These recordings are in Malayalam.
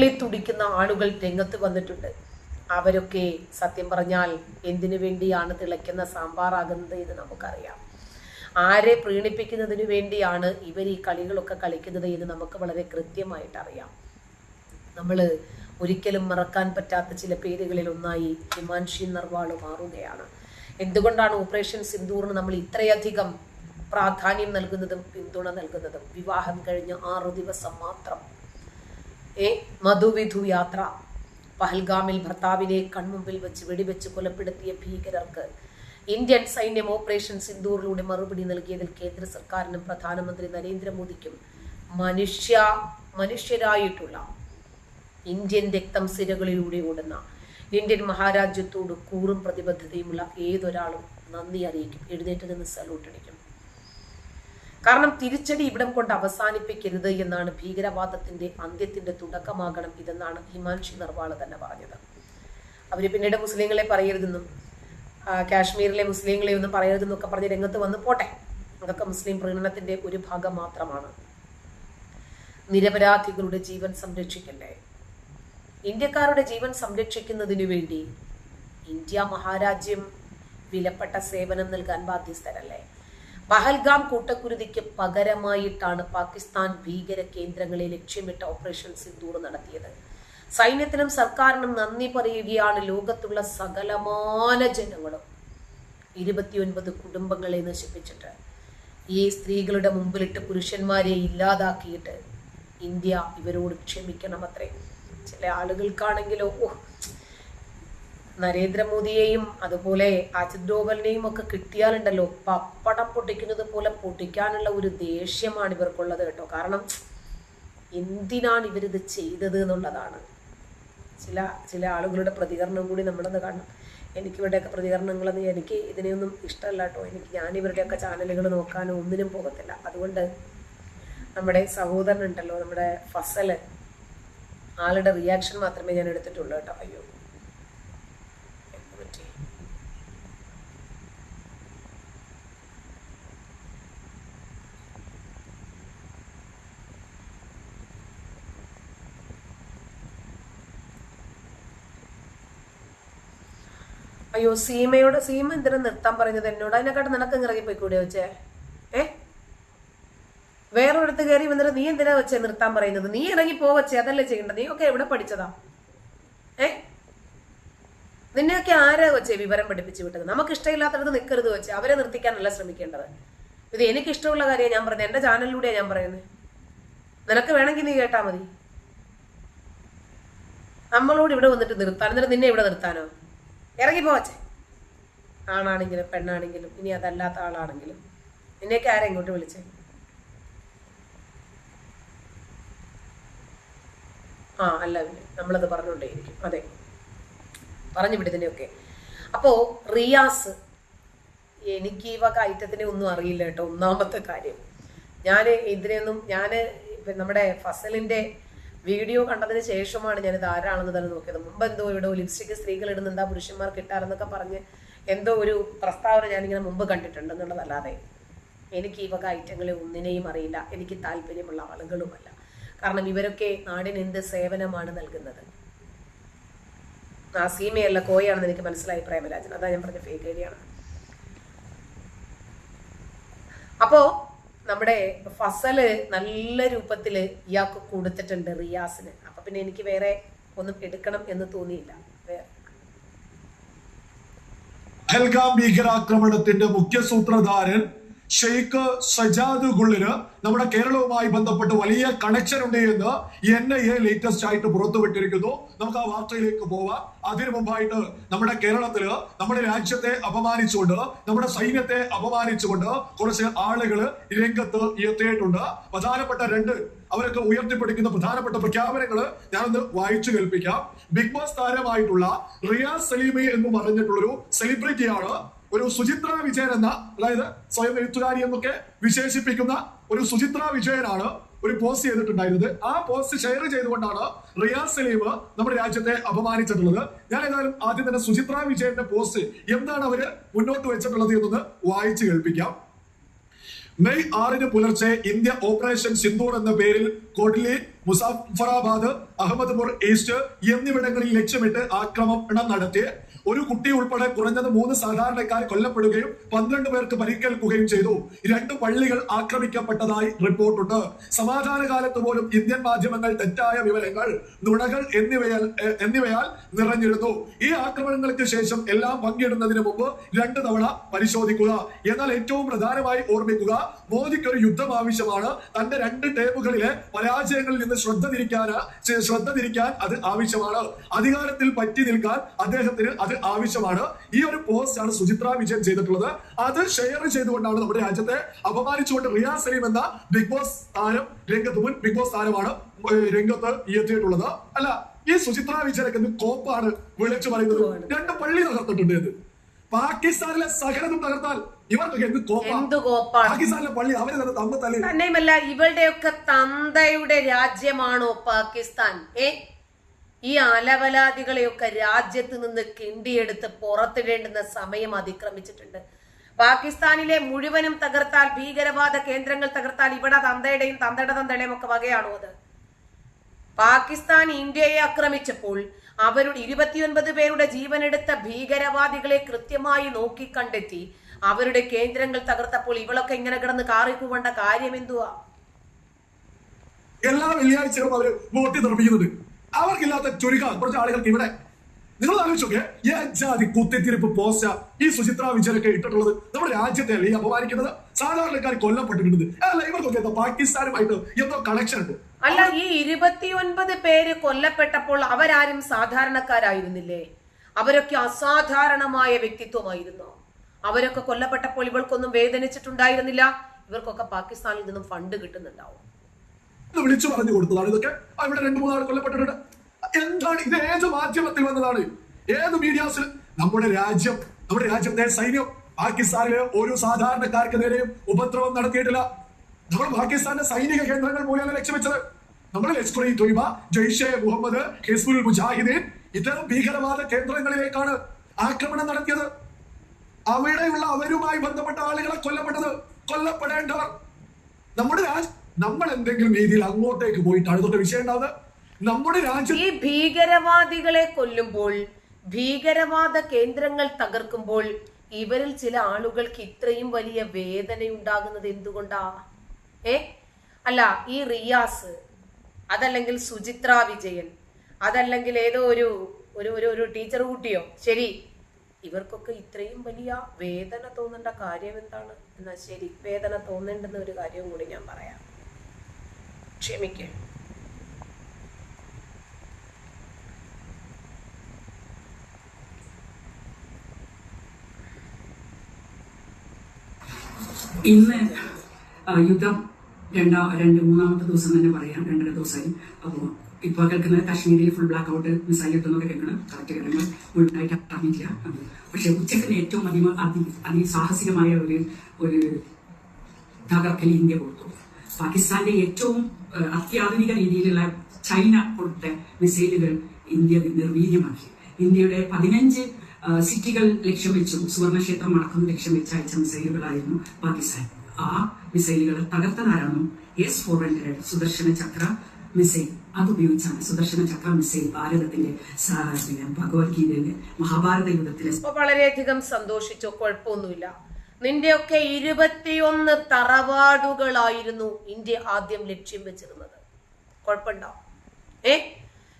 തുടിക്കുന്ന ആളുകൾ രംഗത്ത് വന്നിട്ടുണ്ട്. അവരൊക്കെ സത്യം പറഞ്ഞാൽ എന്തിനു വേണ്ടിയാണ് തിളയ്ക്കുന്ന സാമ്പാറാകുന്നത് എന്ന് നമുക്കറിയാം. ആരെ പ്രീണിപ്പിക്കുന്നതിനു വേണ്ടിയാണ് ഇവർ ഈ കളികളൊക്കെ കളിക്കുന്നത് എന്ന് നമുക്ക് വളരെ കൃത്യമായിട്ട് അറിയാം. നമ്മൾ ഒരിക്കലും മറക്കാൻ പറ്റാത്ത ചില പേരുകളിൽ ഒന്നായി ഹിമാൻഷി നർവാൾ മാറുകയാണ്. എന്തുകൊണ്ടാണ് ഓപ്പറേഷൻ സിന്ദൂറിന് നമ്മൾ ഇത്രയധികം പ്രാധാന്യം നൽകുന്നതും പിന്തുണ നൽകുന്നതും? വിവാഹം കഴിഞ്ഞ 6 ദിവസം മാത്രം മധുവിധു യാത്ര, പഹൽഗാമിൽ ഭർത്താവിനെ കൺമുമ്പിൽ വെച്ച് വെടിവെച്ച് കൊലപ്പെടുത്തിയ ഭീകരർക്ക് ഇന്ത്യൻ സൈന്യം ഓപ്പറേഷൻ സിന്ദൂറിലൂടെ മറുപടി നൽകിയതിൽ കേന്ദ്ര സർക്കാരിനും പ്രധാനമന്ത്രി നരേന്ദ്രമോദിക്കും മനുഷ്യരായിട്ടുള്ള ഇന്ത്യൻ രക്തം സിരകളിലൂടെ ഓടുന്ന ഇന്ത്യൻ മഹാരാജ്യത്തോട് കൂറും പ്രതിബദ്ധതയുമുള്ള ഏതൊരാളും നന്ദി അറിയിക്കും, എഴുന്നേറ്റ് നിന്ന് സല്യൂട്ട് അടിക്കും. കാരണം തിരിച്ചടി ഇവിടം കൊണ്ട് അവസാനിപ്പിക്കരുത് എന്നാണ്, ഭീകരവാദത്തിന്റെ അന്ത്യത്തിന്റെ തുടക്കമാകണം ഇതെന്നാണ് ഹിമാൻഷി നർവാൾ തന്നെ പറഞ്ഞത്. അവര് പിന്നീട് മുസ്ലിങ്ങളെ പറയരുതെന്നും കാശ്മീരിലെ മുസ്ലിങ്ങളെ ഒന്നും പറയരുതെന്നൊക്കെ പറഞ്ഞ് രംഗത്ത് വന്ന് പോട്ടെ, അതൊക്കെ മുസ്ലിം പ്രീണനത്തിന്റെ ഒരു ഭാഗം മാത്രമാണ്. നിരപരാധികളുടെ ജീവൻ സംരക്ഷിക്കണ്ടേ? ഇന്ത്യക്കാരുടെ ജീവൻ സംരക്ഷിക്കുന്നതിനു വേണ്ടി ഇന്ത്യ മഹാരാജ്യം വിലപ്പെട്ട സേവനം നൽകാൻ ബാധ്യസ്ഥരല്ലേ? പഹൽഗാം കൂട്ടക്കുരുതിക്ക് പകരമായിട്ടാണ് പാകിസ്ഥാൻ ഭീകര കേന്ദ്രങ്ങളെ ലക്ഷ്യമിട്ട ഓപ്പറേഷൻ സിന്ദൂർ നടത്തിയത്. സൈന്യത്തിനും സർക്കാരിനും നന്ദി പറയുകയാണ് ലോകത്തുള്ള സകലമാന ജനങ്ങളും. 29 കുടുംബങ്ങളെ നശിപ്പിച്ചിട്ട് ഈ സ്ത്രീകളുടെ മുമ്പിലിട്ട് പുരുഷന്മാരെ ഇല്ലാതാക്കിയിട്ട് ഇന്ത്യ ഇവരോട് ക്ഷമിക്കണം അത്രേ. ചില ആളുകൾക്കാണെങ്കിലോ നരേന്ദ്രമോദിയെയും അതുപോലെ അജിത് ഡോവലിനെയും ഒക്കെ കിട്ടിയാലുണ്ടല്ലോ പപ്പടം പൊട്ടിക്കുന്നത് പോലെ പൊട്ടിക്കാനുള്ള ഒരു ദേഷ്യമാണ് ഇവർക്കുള്ളത് കേട്ടോ. കാരണം എന്തിനാണ് ഇവരിത് ചെയ്തത് എന്നുള്ളതാണ്. ചില ആളുകളുടെ പ്രതികരണം കൂടി നമ്മളൊന്ന് കാണണം. എനിക്കിവരുടെയൊക്കെ പ്രതികരണങ്ങളൊന്നും എനിക്ക് ഇതിനെയൊന്നും ഇഷ്ടമല്ല കേട്ടോ. ഞാനിവരുടെയൊക്കെ ചാനലുകൾ നോക്കാനോ ഒന്നിനും പോകത്തില്ല. അതുകൊണ്ട് നമ്മുടെ സഹോദരനുണ്ടല്ലോ, നമ്മുടെ ഫസൽ, ആളുടെ റിയാക്ഷൻ മാത്രമേ ഞാൻ എടുത്തിട്ടുള്ളൂ കേട്ടോ. അയ്യോ അയ്യോ സീമ എന്തിനാ നിർത്താൻ പറയുന്നത് എന്നോട്? അതിനെക്കാട്ട് നിനക്ക് ഇറങ്ങിപ്പോയിക്കൂടെ വെച്ചേ? വേറൊരിടത്ത് കയറി വന്നിട്ട് നീ എന്തിനാ വെച്ചേ നിർത്താൻ പറയുന്നത്? നീ ഇറങ്ങി പോവച്ചേ, അതല്ലേ ചെയ്യേണ്ടത്? നീ ഒക്കെ എവിടെ പഠിച്ചതാ? നിന്നെയൊക്കെ ആരാ വെച്ചേ വിവരം പഠിപ്പിച്ചു വിട്ടത്? നമുക്ക് ഇഷ്ടമില്ലാത്തടത്ത് നിൽക്കരുത് വെച്ചേ. അവരെ നിർത്തിക്കാനല്ല ശ്രമിക്കേണ്ടത്. ഇത് എനിക്ക് ഇഷ്ടമുള്ള കാര്യമാണ് ഞാൻ പറഞ്ഞത്, എന്റെ ചാനലിലൂടെയാണ് ഞാൻ പറയുന്നത്. നിനക്ക് വേണമെങ്കിൽ നീ കേട്ടാ മതി. നമ്മളോട് ഇവിടെ വന്നിട്ട് നിർത്താൻ, എന്നിട്ട് നിന്നെ ഇവിടെ നിർത്താനോ? ഇറങ്ങി പോവച്ചേ. ആണാണെങ്കിലും പെണ്ണാണെങ്കിലും ഇനി അതല്ലാത്ത ആളാണെങ്കിലും നിന്നെയൊക്കെ ആരാ ഇങ്ങോട്ട് വിളിച്ചേ? അല്ല പിന്നെ നമ്മളത് പറഞ്ഞുകൊണ്ടേയിരിക്കും. അതെ, പറഞ്ഞു വിടുന്നതിനെയൊക്കെ. അപ്പോ റിയാസ്, എനിക്ക് ഈ വക ഐറ്റത്തിനെ ഒന്നും അറിയില്ല കേട്ടോ. ഒന്നാമത്തെ കാര്യം, ഞാൻ നമ്മുടെ ഫസലിന്റെ വീഡിയോ കണ്ടതിന് ശേഷമാണ് ഞാനിത് ആരാണെന്ന് തന്നെ നോക്കിയത്. മുമ്പ് എന്തോ ഇവിടെ ലിപ്സ്റ്റിക് സ്ത്രീകൾ ഇടുന്ന എന്താ പുരുഷന്മാർക്ക് ഇട്ടാരെന്നൊക്കെ പറഞ്ഞ് എന്തോ ഒരു പ്രസ്താവന ഞാനിങ്ങനെ മുമ്പ് കണ്ടിട്ടുണ്ടെന്നുള്ളതല്ലാതെ എനിക്ക് ഈ വക ഐറ്റങ്ങളെ ഒന്നിനെയും അറിയില്ല. എനിക്ക് താല്പര്യമുള്ള ആളുകളുമല്ല. കാരണം ഇവരൊക്കെ നാടിന് എന്ത് സേവനമാണ് നൽകുന്നത്? സീമയല്ല, കോയാണെന്ന് എനിക്ക് മനസ്സിലായി, പ്രേമരാജൻ. അതാ ഞാൻ പറഞ്ഞ ഫേക്ക് ഐഡിയാണ്. അപ്പോ നമ്മുടെ ഫസല് നല്ല രൂപത്തില് ഇയാൾക്ക് കൊടുത്തിട്ടുണ്ട് റിയാസിന്. അപ്പൊ പിന്നെ എനിക്ക് വേറെ ഒന്നും എടുക്കണം എന്ന് തോന്നിയില്ല. പഹൽഗാം ഭീകരാക്രമണത്തിന്റെ മുഖ്യ സൂത്രധാരൻ ഷെയ്ഖ് സജാദ് ഗുള്ളിന് നമ്മുടെ കേരളവുമായി ബന്ധപ്പെട്ട് വലിയ കണക്ഷൻ ഉണ്ട് എന്ന് NIA ലേറ്റസ്റ്റ് ആയിട്ട് പുറത്തുവിട്ടിരിക്കുന്നു. നമുക്ക് ആ വാർത്തയിലേക്ക് പോവാം. അതിനു മുമ്പായിട്ട് നമ്മുടെ കേരളത്തില് നമ്മുടെ രാജ്യത്തെ അപമാനിച്ചുകൊണ്ട്, നമ്മുടെ സൈന്യത്തെ അപമാനിച്ചുകൊണ്ട് കുറച്ച് ആളുകൾ രംഗത്ത് എത്തിയിട്ടുണ്ട്. പ്രധാനപ്പെട്ട അവരൊക്കെ ഉയർത്തിപ്പിടിക്കുന്ന പ്രധാനപ്പെട്ട പ്രഖ്യാപനങ്ങൾ ഞാനൊന്ന് വായിച്ചു കേൾപ്പിക്കാം. ബിഗ് ബോസ് താരമായിട്ടുള്ള റിയാസ് സലീമി എന്ന് പറഞ്ഞിട്ടുള്ളൊരു സെലിബ്രിറ്റിയാണ് ഒരു സുചിത്ര വിജയൻ എന്ന, അതായത് സ്വയം എഴുത്തുകാരി എന്നൊക്കെ വിശേഷിപ്പിക്കുന്ന ഒരു സുചിത്ര വിജയനാണ് ഒരു പോസ്റ്റ് ചെയ്തിട്ടുണ്ടായിരുന്നത്. ആ പോസ്റ്റ് ഷെയർ ചെയ്തുകൊണ്ടാണ് റിയാസ് സലീം നമ്മുടെ രാജ്യത്തെ അപമാനിച്ചിട്ടുള്ളത്. ഞാൻ ഏതായാലും ആദ്യം തന്നെ സുചിത്ര വിജയന്റെ പോസ്റ്റ് എന്താണ് അവര് മുന്നോട്ട് വെച്ചിട്ടുള്ളത് എന്നൊന്ന് വായിച്ചു കേൾപ്പിക്കാം. മെയ് 6 പുലർച്ചെ ഇന്ത്യ ഓപ്പറേഷൻ സിന്ദൂർ എന്ന പേരിൽ കോഡ്ലി മുസാഫറാബാദ്, അഹമ്മദ്പൂർ ഈസ്റ്റ് എന്നിവിടങ്ങളിൽ ലക്ഷ്യമിട്ട് ആക്രമണം നടത്തി ഒരു കുട്ടി ഉൾപ്പെടെ കുറഞ്ഞത് 3 സാധാരണക്കാർ കൊല്ലപ്പെടുകയും 12 പേർക്ക് പരിക്കേൽക്കുകയും ചെയ്തു. 2 പള്ളികൾ ആക്രമിക്കപ്പെട്ടതായി റിപ്പോർട്ടുണ്ട്. സമാധാന കാലത്ത് പോലും ഇന്ത്യൻ മാധ്യമങ്ങൾ തെറ്റായ വിവരങ്ങൾ, നുണകൾ എന്നിവയാൽ നിറഞ്ഞിരുന്നു. ഈ ആക്രമണങ്ങൾക്ക് ശേഷം എല്ലാം പങ്കിടുന്നതിന് മുമ്പ് 2 തവണ പരിശോധിക്കുക. എന്നാൽ ഏറ്റവും പ്രധാനമായി ഓർമ്മിക്കുക, മോദിക്ക് ഒരു യുദ്ധം ആവശ്യമാണ്. തന്റെ 2 ടേമുകളിലെ പരാജയങ്ങളിൽ നിന്ന് ശ്രദ്ധ തിരിക്കാൻ അത് ആവശ്യമാണ്. അധികാരത്തിൽ പറ്റി നിൽക്കാൻ അദ്ദേഹത്തിന് അത് ആവശ്യമാണ്. ഈ ഒരു പോസ്റ്റ് ആണ് സുചിത്ര വിജയൻ ചെയ്തിട്ടുള്ളത്. അത് ഷെയർ ചെയ്തുകൊണ്ടാണ് നമ്മുടെ രാജ്യത്തെ അപമാനിച്ചുകൊണ്ട് റിയാസ് സലീം എന്ന ബിഗ് ബോസ് താരം മുൻ ബിഗ് ബോസ് താരമാണ് രംഗത്ത് എത്തിയിട്ടുള്ളത്. അല്ല, ഈ സുചിത്ര വിജയനൊക്കെ കോപ്പാണ് വിളിച്ചു പറയുന്നത്. 2 പള്ളി തകർത്തിട്ടുണ്ട് എന്ന്. പാകിസ്ഥാനിലെ സകലതും തകർത്താൽ ഇവർക്കൊക്കെ എന്ത് കോപ്പാണ്? പാകിസ്ഥാനിലെ പള്ളി അവര് തന്നെയുമല്ല, ഇവരുടെയൊക്കെ തന്തയുടെ രാജ്യമാണോ പാകിസ്ഥാൻ? ഈ അലവലാദികളെയൊക്കെ രാജ്യത്ത് നിന്ന് കിണ്ടിയെടുത്ത് പുറത്തിടേണ്ടുന്ന സമയം അതിക്രമിച്ചിട്ടുണ്ട്. പാകിസ്ഥാനിലെ മുഴുവനും തകർത്താൽ, ഭീകരവാദ കേന്ദ്രങ്ങൾ തകർത്താൽ ഇവിടെ തന്തയുടെയും തന്തയുടെയും ഒക്കെ വകയാണോ അത്? പാകിസ്ഥാൻ ഇന്ത്യയെ ആക്രമിച്ചപ്പോൾ അവരുടെ 29 പേരുടെ ജീവനെടുത്ത ഭീകരവാദികളെ കൃത്യമായി നോക്കിക്കണ്ടെത്തി അവരുടെ കേന്ദ്രങ്ങൾ തകർത്തപ്പോൾ ഇവളൊക്കെ ഇങ്ങനെ കിടന്ന് കാറിക്കൂവേണ്ട കാര്യം എന്തുവാ? എല്ലാ വെള്ളിയാഴ്ചകളും അവര് വോട്ട് നിർമ്മിക്കുന്നുണ്ട്. അവർക്കില്ലാത്ത ചുരുക്കം കുറച്ച് ആളുകൾക്ക് ഇവിടെ. നിങ്ങൾ ആലോചിച്ചോക്കെ, ജാതി കുത്തിത്തിരിപ്പ് പോസ്റ്റ ഈ സുചിത്ര വിജയനൊക്കെ ഇട്ടിട്ടുള്ളത് നമ്മുടെ രാജ്യത്തെ അല്ലേ ഈ അപമാനിക്കുന്നത്? സാധാരണക്കാർ കൊല്ലപ്പെട്ടിട്ടുണ്ട്. അല്ല, ഇവർക്കൊക്കെ എന്താ പാകിസ്ഥാനുമായിട്ട് എന്തോ കണക്ഷൻ ഉണ്ട്? അല്ല, ഈ 29 പേര് കൊല്ലപ്പെട്ടപ്പോൾ അവരാരും സാധാരണക്കാരായിരുന്നില്ലേ? അവരൊക്കെ അസാധാരണമായ വ്യക്തിത്വമായിരുന്നു. അവരൊക്കെ കൊല്ലപ്പെട്ടപ്പോൾ ഇവൾക്കൊന്നും വേദനിച്ചിട്ടുണ്ടായിരുന്നില്ല. ഇവർക്കൊക്കെ പാകിസ്ഥാനിൽ നിന്നും ഫണ്ട് കിട്ടുന്നുണ്ടാവും. വിളിച്ചു പറഞ്ഞു കൊടുത്തതാണ് ഇതൊക്കെ. ഇവിടെ 2-3 ആൾ കൊല്ലപ്പെട്ടിട്ടുണ്ട്. എന്താണ് ഇത്? ഏത് മാധ്യമത്തിൽ വന്നതാണ്? ഏത് മീഡിയാസിൽ? നമ്മുടെ രാജ്യത്തെ സൈന്യം പാകിസ്ഥാനിലെ ഒരു സാധാരണക്കാർക്ക് നേരെയും ഉപദ്രവം നടത്തിയിട്ടില്ല. നമ്മൾ പാകിസ്ഥാന്റെ സൈനിക കേന്ദ്രങ്ങൾ പോലെയാണ് ലക്ഷ്യം വെച്ചത്. നമ്മൾ ലഷ്കർ-ഇ-തൊയ്ബ, ജയ്ഷെ മുഹമ്മദ്, ഹിസ്ബുൽ മുജാഹിദീൻ ഇത്തരം ഭീകരവാദ കേന്ദ്രങ്ങളിലേക്കാണ് ആക്രമണം നടത്തിയത്. അവിടെയുള്ള അവരുമായി ബന്ധപ്പെട്ട ആളുകളെ കൊല്ലപ്പെടേണ്ടവർ നമ്മുടെ നമ്മൾ എന്തെങ്കിലും രീതിയിൽ അങ്ങോട്ടേക്ക് പോയിട്ടാണ് ഇതൊക്കെ വിഷയം ഉണ്ടാവുന്നത്. നമ്മുടെ രാജ്യം ഈ ഭീകരവാദികളെ കൊല്ലുമ്പോൾ, ഭീകരവാദ കേന്ദ്രങ്ങൾ തകർക്കുമ്പോൾ ഇവരിൽ ചില ആളുകൾക്ക് ഇത്രയും വലിയ വേദന ഉണ്ടാകുന്നത് എന്തുകൊണ്ടാ? അല്ല, ഈ റിയാസ്, അതല്ലെങ്കിൽ സുചിത്ര വിജയൻ, അതല്ലെങ്കിൽ ഏതോ ഒരു ടീച്ചർ കുട്ടിയോ, ശരി, ഇവർക്കൊക്കെ ഇത്രയും വലിയ വേദന തോന്നേണ്ട കാര്യം എന്താണ്? എന്നാ ശരി, വേദന തോന്നേണ്ടുന്ന ഒരു കാര്യവും കൂടി ഞാൻ പറയാം. ക്ഷമിക്കേ. ഇന്ന് യുദ്ധം മൂന്നാമത്തെ ദിവസം തന്നെ പറയാം, 2.5 ദിവസമായി. അപ്പോൾ ഇപ്പൊ കേൾക്കുന്നത് കാശ്മീരിൽ ഫുൾ ബ്ലാക്ക് ഔട്ട്, മിസൈൽ ഇട്ടെന്നൊക്കെ കേൾക്കണം. കറക്റ്റ് കാര്യങ്ങൾ മുഴുവനായിട്ട് അറിയില്ല. പക്ഷെ ഉച്ചക്കിന് ഏറ്റവും അതിസാഹസികമായ ഒരു തകർക്കൽ ഇന്ത്യ കൊടുത്തു. പാകിസ്ഥാന്റെ ഏറ്റവും അത്യാധുനിക രീതിയിലുള്ള ചൈന കൊടുത്ത മിസൈലുകൾ ഇന്ത്യ നിർവീര്യമാക്കി. ഇന്ത്യയുടെ 15 സിറ്റികൾ ലക്ഷ്യം വെച്ചും സുവർണക്ഷേത്രം അടക്കം ലക്ഷ്യം വെച്ച് അയച്ച മിസൈലുകളായിരുന്നു പാകിസ്ഥാൻ. ആ മിസൈലുകൾ തകർത്തതായിരുന്നു S-400 സുദർശന ചക്ര മിസൈൽ. അതുപയോഗിച്ചാണ് സുദർശന ചക്ര മിസൈൽ ഭാരതത്തിന്റെ ഭഗവത്ഗീതയിലെ മഹാഭാരത യുദ്ധത്തിലെ. വളരെയധികം സന്തോഷിച്ചോ, കുഴപ്പമൊന്നുമില്ല. നിന്റെയൊക്കെ 21 തറവാടുകളായിരുന്നു ഇന്ത്യ ആദ്യം ലക്ഷ്യം വെച്ചിരുന്നത്. കുഴപ്പമുണ്ടോ?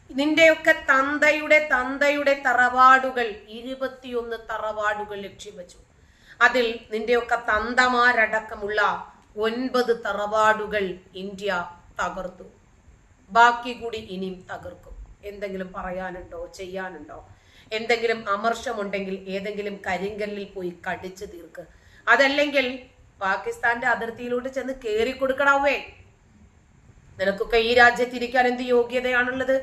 നിന്റെയൊക്കെ തന്തയുടെ തറവാടുകൾ 21 തറവാടുകൾ ലക്ഷ്യം വെച്ചു. അതിൽ നിന്റെയൊക്കെ തന്തമാരടക്കമുള്ള 9 തറവാടുകൾ ഇന്ത്യ തകർത്തു. ബാക്കി കൂടി ഇനിയും തകർക്കും. എന്തെങ്കിലും പറയാനുണ്ടോ, ചെയ്യാനുണ്ടോ? എന്തെങ്കിലും അമർഷമുണ്ടെങ്കിൽ ഏതെങ്കിലും കരിങ്കല്ലിൽ പോയി കടിച്ചു തീർക്ക്. അതല്ലെങ്കിൽ പാകിസ്ഥാന്റെ അതിർത്തിയിലോട്ട് ചെന്ന് കേറി കൊടുക്കണവേ. നിനക്കൊക്കെ ഈ രാജ്യത്തിരിക്കാൻ എന്ത് യോഗ്യതയാണുള്ളത്?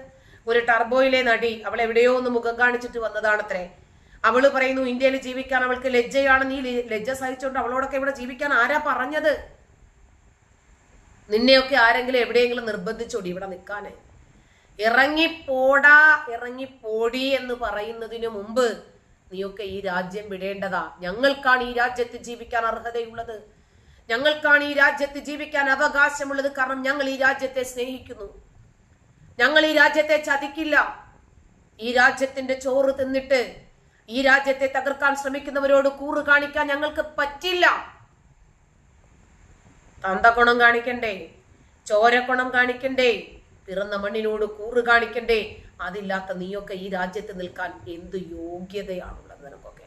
ഒരു ടർബോയിലെ നടി, അവൾ എവിടെയോ ഒന്ന് മുഖം കാണിച്ചിട്ട് വന്നതാണത്രേ. അവള് പറയുന്നു ഇന്ത്യയിൽ ജീവിക്കാൻ അവൾക്ക് ലജ്ജയാണ്. നീ ലജ്ജ സഹിച്ചുകൊണ്ട് അവളോടൊക്കെ ഇവിടെ ജീവിക്കാൻ ആരാ പറഞ്ഞത്? നിന്നെയൊക്കെ ആരെങ്കിലും എവിടെയെങ്കിലും നിർബന്ധിച്ചോടി ഇവിടെ നിൽക്കാനേ? ഇറങ്ങിപ്പോടി എന്ന് പറയുന്നതിനു മുമ്പ് നീയൊക്കെ ഈ രാജ്യം വിടേണ്ടതാ. ഞങ്ങൾക്കാണ് ഈ രാജ്യത്ത് ജീവിക്കാൻ അർഹതയുള്ളത്, ഞങ്ങൾക്കാണ് ഈ രാജ്യത്ത് ജീവിക്കാൻ അവകാശമുള്ളത്. കാരണം ഞങ്ങൾ ഈ രാജ്യത്തെ സ്നേഹിക്കുന്നു. ഞങ്ങൾ ഈ രാജ്യത്തെ ചതിക്കില്ല. ഈ രാജ്യത്തിന്റെ ചോറ് തിന്നിട്ട് ഈ രാജ്യത്തെ തകർക്കാൻ ശ്രമിക്കുന്നവരോട് കൂറ് കാണിക്കാൻ ഞങ്ങൾക്ക് പറ്റില്ല. തന്തഗുണം കാണിക്കണ്ടേ, ചോരക്കുണം കാണിക്കണ്ടേ, പിറന്ന മണ്ണിനോട് കൂറ് കാണിക്കണ്ടേ? അതില്ലാത്ത നീയൊക്കെ ഈ രാജ്യത്ത് നിൽക്കാൻ എന്ത് യോഗ്യതയാണുള്ളത് നിനക്കൊക്കെ?